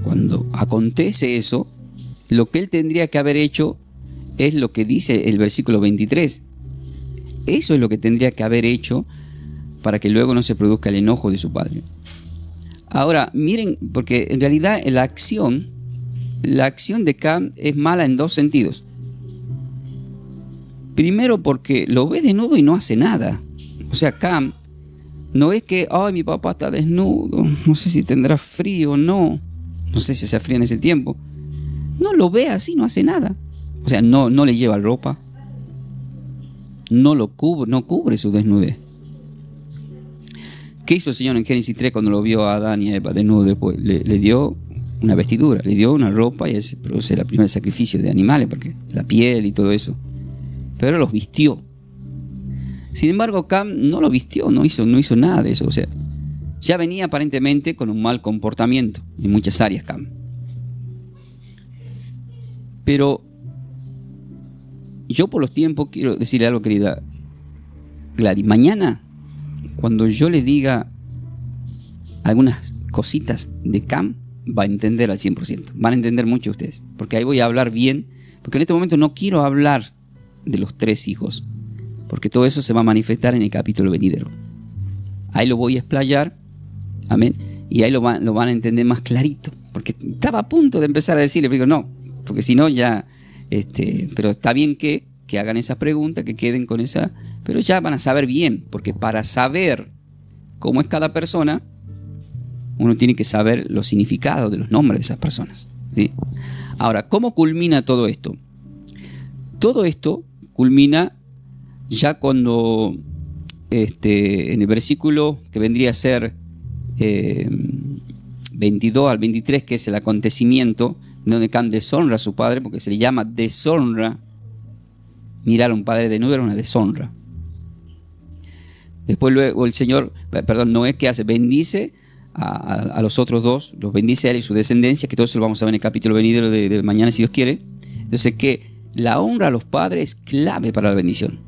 Speaker 1: cuando acontece eso, lo que él tendría que haber hecho es lo que dice el versículo 23. Eso es lo que tendría que haber hecho para que luego no se produzca el enojo de su padre. Ahora, miren, porque en realidad la acción de Cam es mala en 2 sentidos. Primero, porque lo ve desnudo y no hace nada. O sea, Cam no es que, ay, mi papá está desnudo, no sé si tendrá frío o no. No sé si se frío en ese tiempo. No, lo ve así, no hace nada. O sea, no le lleva ropa. No cubre su desnudez. ¿Qué hizo el Señor en Génesis 3 cuando lo vio a Adán y a Eva desnudo después? Le dio una vestidura, le dio una ropa, y se produce el primer sacrificio de animales, porque la piel y todo eso. Pero los vistió. Sin embargo, Cam no lo vistió, no hizo nada de eso. O sea, ya venía aparentemente con un mal comportamiento en muchas áreas, Cam. Pero yo por los tiempos quiero decirle algo, querida Gladys. Mañana, cuando yo le diga algunas cositas de Cam, va a entender al 100%. Van a entender mucho ustedes, porque ahí voy a hablar bien. Porque en este momento no quiero hablar de los 3 hijos, porque todo eso se va a manifestar en el capítulo venidero. Ahí lo voy a explayar, amén, y ahí lo van a entender más clarito, porque estaba a punto de empezar a decirle, pero digo, no, porque si no ya, pero está bien que hagan esas preguntas, que queden con esa, pero ya van a saber bien, porque para saber cómo es cada persona, uno tiene que saber los significados de los nombres de esas personas, ¿sí? Ahora, ¿cómo culmina todo esto? Todo esto culmina ya cuando en el versículo que vendría a ser 22 al 23, que es el acontecimiento donde Cam deshonra a su padre, porque se le llama deshonra. Mirar a un padre desnudo era una deshonra. Después luego el Señor, Noé, ¿qué hace? Bendice a los otros 2, los bendice a él y su descendencia, que todo eso lo vamos a ver en el capítulo venidero de mañana, si Dios quiere. Entonces, que la honra a los padres es clave para la bendición.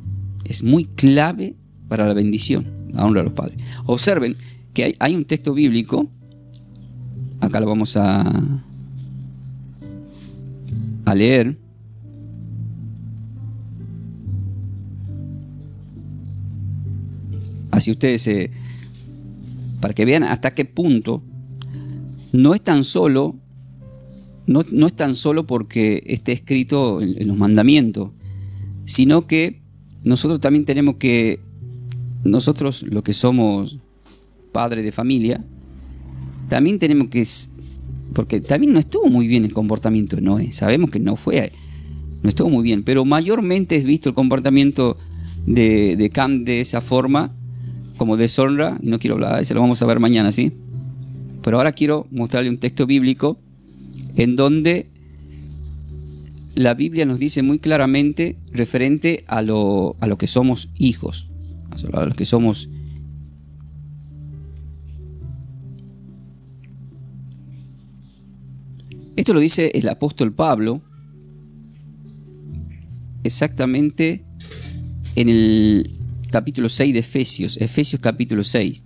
Speaker 1: Es muy clave para la bendición, la honra a los padres. Observen que hay un texto bíblico, acá lo vamos a leer. Así ustedes, para que vean hasta qué punto no es tan solo porque esté escrito en los mandamientos, sino que nosotros también tenemos que, nosotros los que somos padres de familia, también tenemos que, porque también no estuvo muy bien el comportamiento de Noé, sabemos que no estuvo muy bien, pero mayormente es visto el comportamiento de Cam de esa forma, como deshonra, y no quiero hablar de eso, lo vamos a ver mañana, ¿sí? Pero ahora quiero mostrarle un texto bíblico en donde la Biblia nos dice muy claramente referente a lo que somos hijos, a lo que somos. Esto lo dice el apóstol Pablo exactamente en el capítulo 6 de Efesios capítulo 6.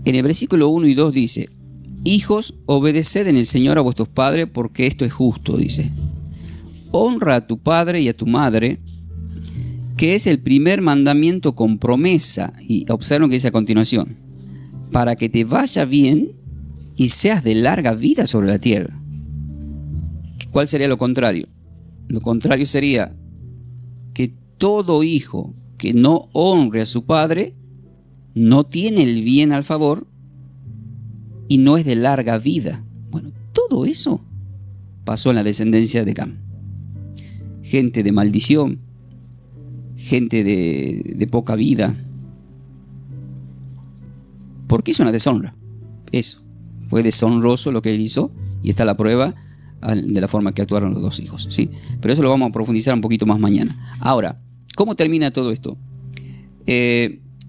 Speaker 1: En el versículo 1 y 2 dice: hijos, obedeced en el Señor a vuestros padres, porque esto es justo, dice. Honra a tu padre y a tu madre, que es el primer mandamiento con promesa. Y observen lo que dice a continuación: para que te vaya bien y seas de larga vida sobre la tierra. ¿Cuál sería lo contrario? Lo contrario sería que todo hijo que no honre a su padre no tiene el bien al favor y no es de larga vida. Bueno, todo eso pasó en la descendencia de Cam. Gente de maldición, gente de poca vida, porque hizo una deshonra. Eso, fue deshonroso lo que él hizo, y está la prueba de la forma que actuaron los dos hijos, ¿sí? Pero eso lo vamos a profundizar un poquito más mañana. Ahora, ¿cómo termina todo esto?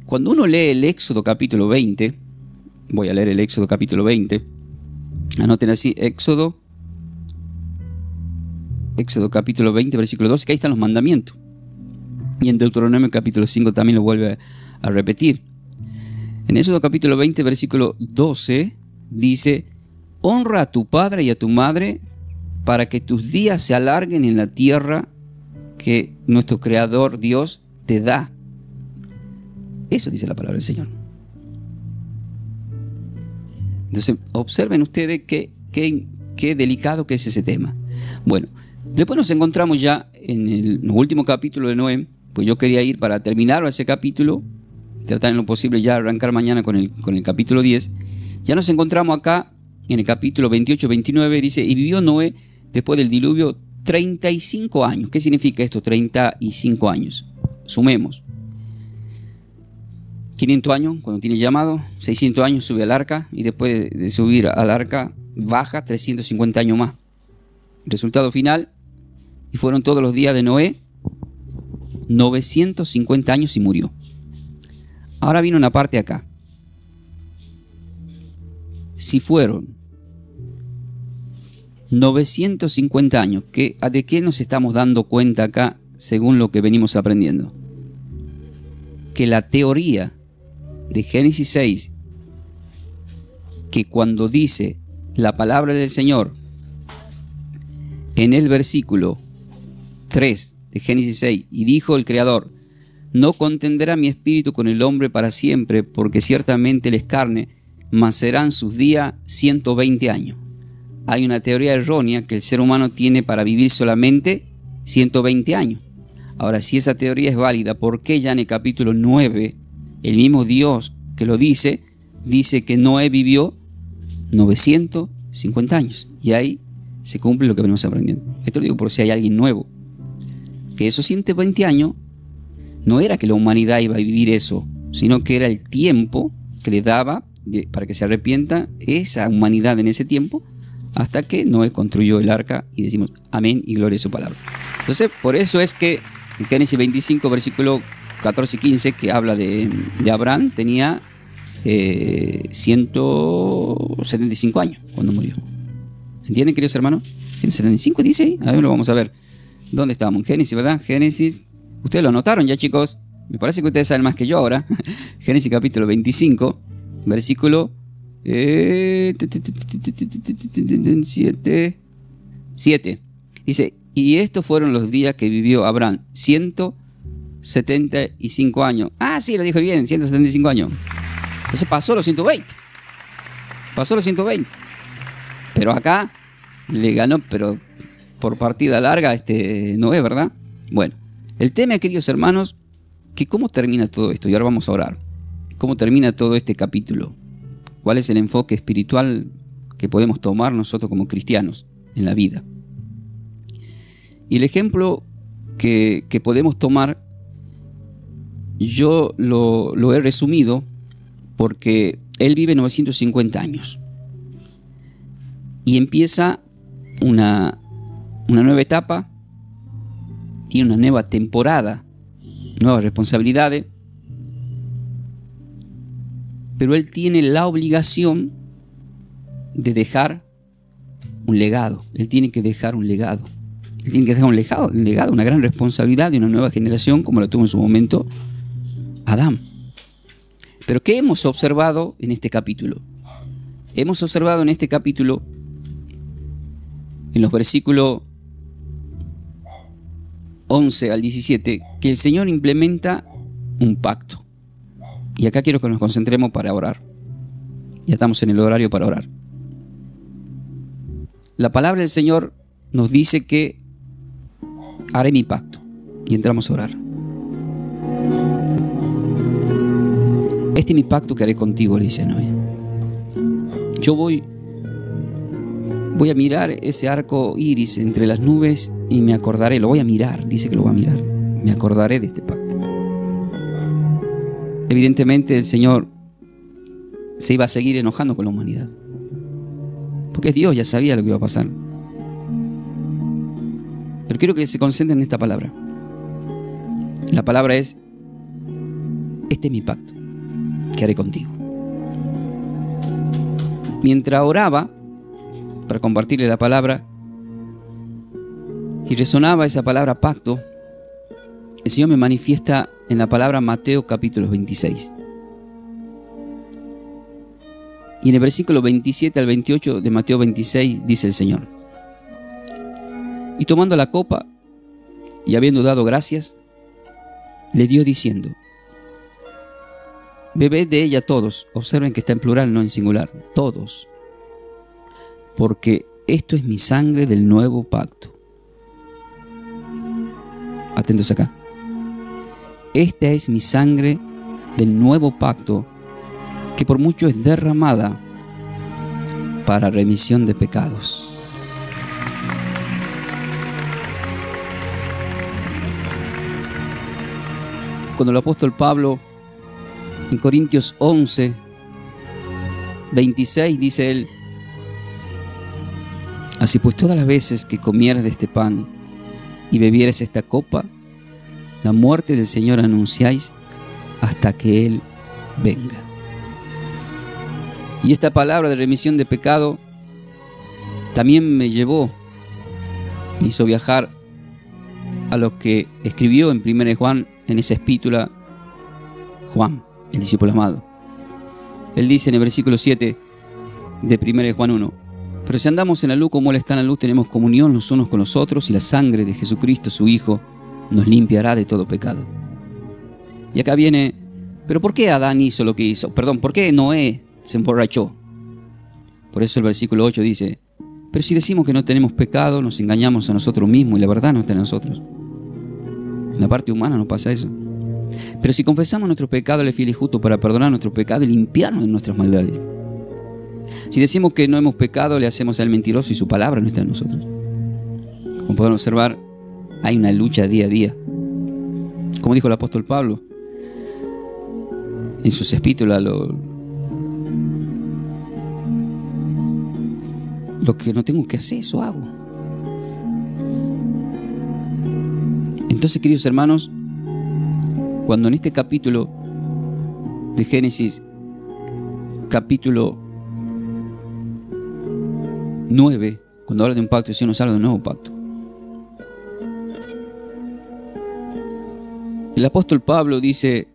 Speaker 1: Cuando uno lee el Éxodo capítulo 20, voy a leer el Éxodo capítulo 20, anoten así, Éxodo capítulo 20, versículo 12, que ahí están los mandamientos. Y en Deuteronomio capítulo 5 también lo vuelve a repetir. En Éxodo capítulo 20, versículo 12, dice: honra a tu padre y a tu madre para que tus días se alarguen en la tierra que nuestro Creador Dios te da. Eso dice la palabra del Señor. Entonces, observen ustedes qué delicado que es ese tema. Bueno, después nos encontramos ya en los últimos capítulos de Noé. Pues yo quería ir para terminar ese capítulo, tratar en lo posible ya arrancar mañana con el capítulo 10. Ya nos encontramos acá en el capítulo 28-29, dice: y vivió Noé después del diluvio 35 años. ¿Qué significa esto? 35 años. Sumemos. 500 años cuando tiene llamado, 600 años sube al arca, y después de subir al arca baja 350 años más. Resultado final, y fueron todos los días de Noé 950 años y murió. Ahora viene una parte acá. Si fueron 950 años, ¿de qué nos estamos dando cuenta acá según lo que venimos aprendiendo? Que la teoría de Génesis 6, que cuando dice la palabra del Señor en el versículo 3 de Génesis 6, y dijo el Creador: no contenderá mi espíritu con el hombre para siempre, porque ciertamente él es carne, mas serán sus días 120 años. Hay una teoría errónea que el ser humano tiene para vivir solamente 120 años. Ahora, si esa teoría es válida, ¿por qué ya en el capítulo 9, el mismo Dios que lo dice que Noé vivió 950 años? Y ahí se cumple lo que venimos aprendiendo. Esto lo digo por si hay alguien nuevo. Que esos 120 años no era que la humanidad iba a vivir eso, sino que era el tiempo que le daba para que se arrepienta esa humanidad en ese tiempo, hasta que Noé construyó el arca, y decimos amén y gloria a su palabra. Entonces, por eso es que en Génesis 25, versículo 14 y 15, que habla de Abraham, tenía 175 años cuando murió. ¿Entienden, queridos hermanos? 175 dice ahí. A ver, lo vamos a ver. ¿Dónde estábamos? En Génesis, ¿verdad? Génesis. Ustedes lo anotaron ya, chicos. Me parece que ustedes saben más que yo ahora. Génesis capítulo 25, versículo 7. Dice: y estos fueron los días que vivió Abraham, 175 años. Ah, sí, lo dije bien, 175 años. Entonces pasó los 120. Pero acá le ganó, pero por partida larga, Noé, ¿verdad? Bueno, el tema, queridos hermanos, que cómo termina todo esto. Y ahora vamos a orar. ¿Cómo termina todo este capítulo? ¿Cuál es el enfoque espiritual que podemos tomar nosotros como cristianos en la vida? Y el ejemplo que podemos tomar, yo lo he resumido porque él vive 950 años. Y empieza una nueva etapa, tiene una nueva temporada, nuevas responsabilidades, pero él tiene la obligación de dejar un legado. Él tiene que dejar un legado. Él tiene que dejar un legado, una gran responsabilidad de una nueva generación, como lo tuvo en su momento Adán. Pero ¿qué hemos observado en este capítulo? Hemos observado en este capítulo, en los versículos 11 al 17, que el Señor implementa un pacto. Y acá quiero que nos concentremos para orar. Ya estamos en el horario para orar. La palabra del Señor nos dice que haré mi pacto. Y entramos a orar. Este es mi pacto que haré contigo, le dice a Noé. Yo voy a mirar ese arco iris entre las nubes y me acordaré, lo voy a mirar, dice que lo va a mirar. Me acordaré de este pacto. Evidentemente el Señor se iba a seguir enojando con la humanidad. Porque Dios ya sabía lo que iba a pasar. Pero quiero que se concentren en esta palabra. La palabra es: este es mi pacto que haré contigo. Mientras oraba para compartirle la palabra y resonaba esa palabra pacto, el Señor me manifiesta en la palabra Mateo capítulo 26. Y en el versículo 27 al 28 de Mateo 26 dice el Señor: y tomando la copa y habiendo dado gracias, le dio diciendo: bebed de ella todos. Observen que está en plural, no en singular. Todos. Porque esto es mi sangre del nuevo pacto. Atentos acá. Esta es mi sangre del nuevo pacto, que por mucho es derramada para remisión de pecados. Cuando el apóstol Pablo en Corintios 11, 26 dice él: así pues, todas las veces que comieres de este pan y bebieres esta copa, la muerte del Señor anunciáis hasta que Él venga. Y esta palabra de remisión de pecado también me hizo viajar a lo que escribió en 1 Juan, en esa epístola, Juan, el discípulo amado. Él dice en el versículo 7 de 1 Juan 1: pero si andamos en la luz como Él está en la luz, tenemos comunión los unos con los otros, y la sangre de Jesucristo, su Hijo, nos limpiará de todo pecado. Y acá viene: pero ¿por qué Adán hizo lo que hizo? Perdón, ¿por qué Noé se emborrachó? Por eso el versículo 8 dice: pero si decimos que no tenemos pecado, nos engañamos a nosotros mismos y la verdad no está en nosotros. En la parte humana no pasa eso. Pero si confesamos nuestro pecado, Él es fiel y justo para perdonar nuestro pecado y limpiarnos de nuestras maldades. Si decimos que no hemos pecado, le hacemos al mentiroso y su palabra no está en nosotros. Como podemos observar, hay una lucha día a día. Como dijo el apóstol Pablo en sus epístolas: lo que no tengo que hacer, eso hago. Entonces, queridos hermanos, cuando en este capítulo de Génesis, capítulo 9, cuando habla de un pacto, el Señor nos habla de un nuevo pacto. El apóstol Pablo dice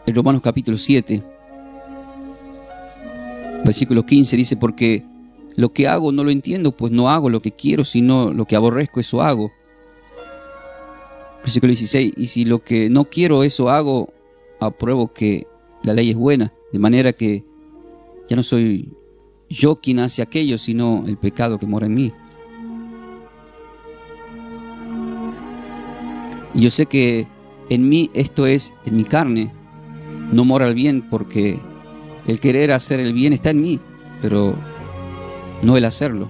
Speaker 1: en Romanos capítulo 7, versículo 15, dice: porque lo que hago no lo entiendo, pues no hago lo que quiero, sino lo que aborrezco, eso hago. Versículo 16: y si lo que no quiero, eso hago, apruebo que la ley es buena, de manera que ya no soy yo quien hace aquello, sino el pecado que mora en mí. Y yo sé que en mí, esto es, en mi carne, no mora el bien, porque el querer hacer el bien está en mí, pero no el hacerlo.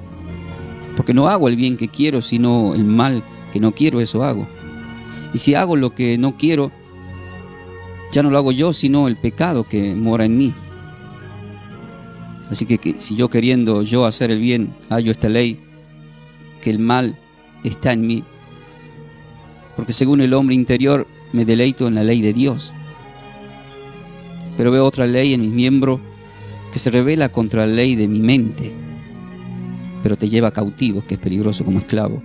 Speaker 1: Porque no hago el bien que quiero, sino el mal que no quiero, eso hago. Y si hago lo que no quiero, ya no lo hago yo, sino el pecado que mora en mí. Así que si yo queriendo yo hacer el bien, hallo esta ley, que el mal está en mí. Porque según el hombre interior me deleito en la ley de Dios. Pero veo otra ley en mis miembros que se revela contra la ley de mi mente, pero te lleva cautivo, que es peligroso como esclavo,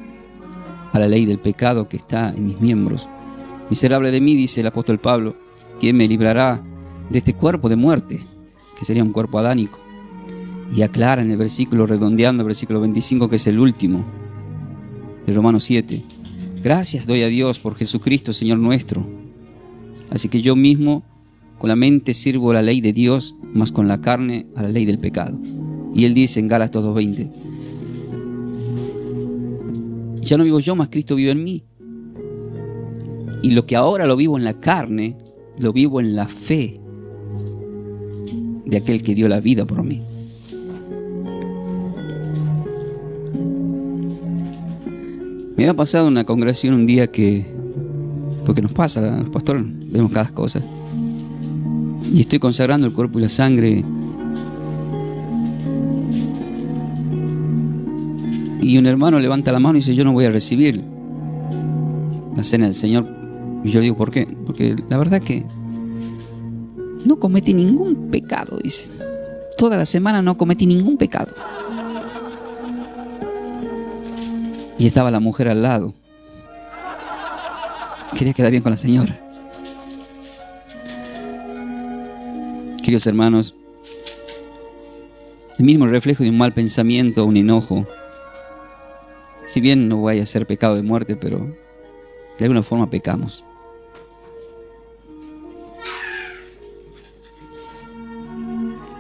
Speaker 1: a la ley del pecado que está en mis miembros. Miserable de mí, dice el apóstol Pablo, ¿quién me librará de este cuerpo de muerte? Que sería un cuerpo adánico. Y aclara en el versículo, redondeando el versículo 25, que es el último de Romanos 7. Gracias doy a Dios por Jesucristo, Señor nuestro. Así que yo mismo con la mente sirvo la ley de Dios, mas con la carne a la ley del pecado. Y él dice en Gálatas 2:20: Ya no vivo yo, mas Cristo vive en mí. Y lo que ahora lo vivo en la carne, lo vivo en la fe de aquel que dio la vida por mí. Me había pasado en una congregación un día porque nos pasa, pastor, vemos cada cosa. Y estoy consagrando el cuerpo y la sangre. Y un hermano levanta la mano y dice, yo no voy a recibir la cena del Señor. Y yo digo, ¿por qué? Porque la verdad que no cometí ningún pecado, dice. Toda la semana no cometí ningún pecado. Y estaba la mujer al lado. Quería quedar bien con la señora. Queridos hermanos, el mismo reflejo de un mal pensamiento, un enojo, si bien no vaya a ser pecado de muerte, pero de alguna forma pecamos.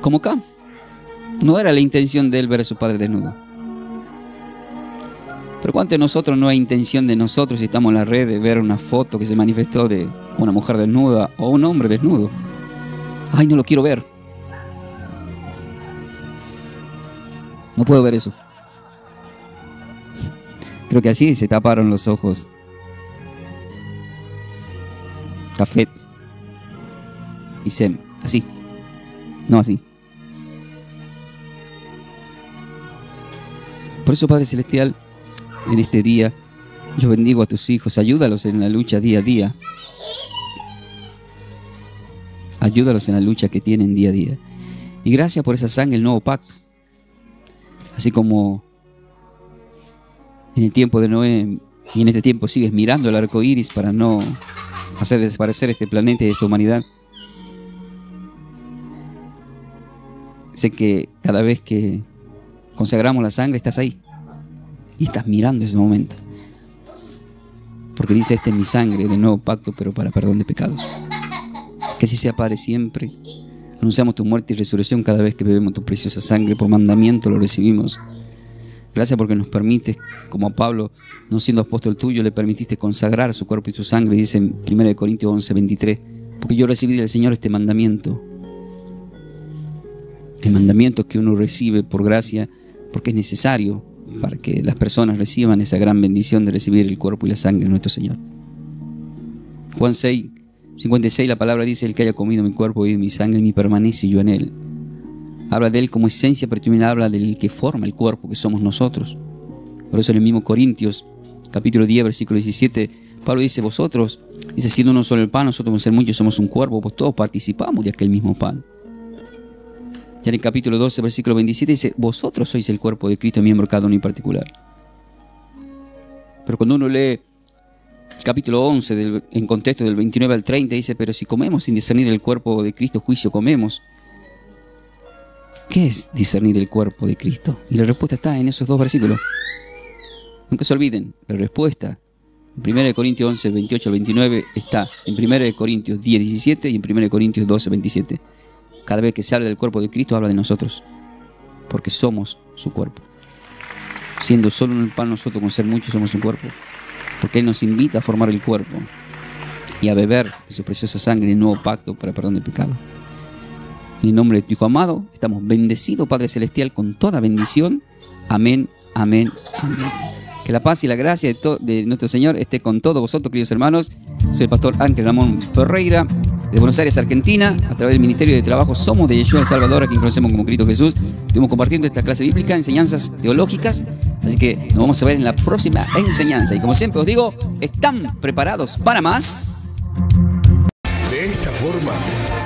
Speaker 1: Como acá, no era la intención de él ver a su padre desnudo. Pero ¿cuánto de nosotros no hay intención de nosotros, si estamos en la red, de ver una foto que se manifestó de una mujer desnuda o un hombre desnudo? Ay, no lo quiero ver. No puedo ver eso. Creo que así se taparon los ojos. Café y Sem. Así. No así. Por eso, Padre Celestial, en este día, yo bendigo a tus hijos. Ayúdalos en la lucha día a día. Ayúdalos en la lucha que tienen día a día. Y gracias por esa sangre, el nuevo pacto. Así como en el tiempo de Noé y en este tiempo sigues mirando el arco iris para no hacer desaparecer este planeta y esta humanidad. Sé que cada vez que consagramos la sangre estás ahí y estás mirando ese momento, porque dice, esta es mi sangre del nuevo pacto, pero para perdón de pecados. Que así sea, Padre, siempre. Anunciamos tu muerte y resurrección cada vez que bebemos tu preciosa sangre. Por mandamiento lo recibimos. Gracias porque nos permites, como a Pablo, no siendo apóstol tuyo, le permitiste consagrar su cuerpo y su sangre. Dice en 1 Corintios 11:23, porque yo recibí del Señor este mandamiento. El mandamiento que uno recibe por gracia, porque es necesario para que las personas reciban esa gran bendición de recibir el cuerpo y la sangre de nuestro Señor. Juan 6:56, la palabra dice, el que haya comido mi cuerpo y mi sangre, me permanece y yo en él. Habla de él como esencia, pero también habla del que forma el cuerpo, que somos nosotros. Por eso en el mismo Corintios, capítulo 10, versículo 17, Pablo dice, vosotros, dice, siendo uno solo el pan, nosotros como ser muchos somos un cuerpo, pues todos participamos de aquel mismo pan. Ya en el capítulo 12, versículo 27, dice, vosotros sois el cuerpo de Cristo, miembro cada uno en particular. Pero cuando uno lee el capítulo 11, en contexto del 29 al 30, dice, pero si comemos sin discernir el cuerpo de Cristo, juicio comemos. ¿Qué es discernir el cuerpo de Cristo? Y la respuesta está en esos dos versículos. Nunca se olviden, la respuesta en 1 Corintios 11, 28 al 29 está en 1 Corintios 10, 17 y en 1 Corintios 12, 27. Cada vez que se habla del cuerpo de Cristo, habla de nosotros, porque somos su cuerpo. Siendo solo un pan, nosotros con ser muchos somos un cuerpo, porque Él nos invita a formar el cuerpo y a beber de su preciosa sangre en el nuevo pacto para perdón de pecado. En el nombre de tu Hijo amado, estamos bendecidos, Padre Celestial, con toda bendición. Amén, amén, amén. Que la paz y la gracia de nuestro Señor esté con todos vosotros, queridos hermanos. Soy el pastor Ángel Ramón Ferreira, de Buenos Aires, Argentina, a través del Ministerio de Trabajo Somos de Yeshua El Salvador, a quien conocemos como Cristo Jesús. Estuvimos compartiendo esta clase bíblica, enseñanzas teológicas, así que nos vamos a ver en la próxima enseñanza. Y como siempre os digo, ¿están preparados para más?
Speaker 2: De esta forma,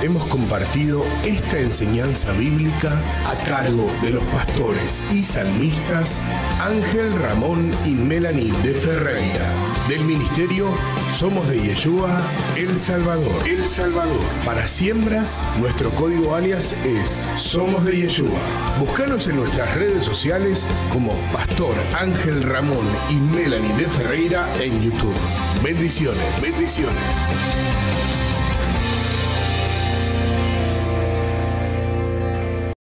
Speaker 2: hemos compartido esta enseñanza bíblica a cargo de los pastores y salmistas Ángel Ramón y Melanie de Ferreira, del ministerio Somos de Yeshua El Salvador. El Salvador. Para siembras, nuestro código alias es Somos de Yeshua. Búscanos en nuestras redes sociales como Pastor Ángel Ramón y Melanie de Ferreira en YouTube. Bendiciones. Bendiciones.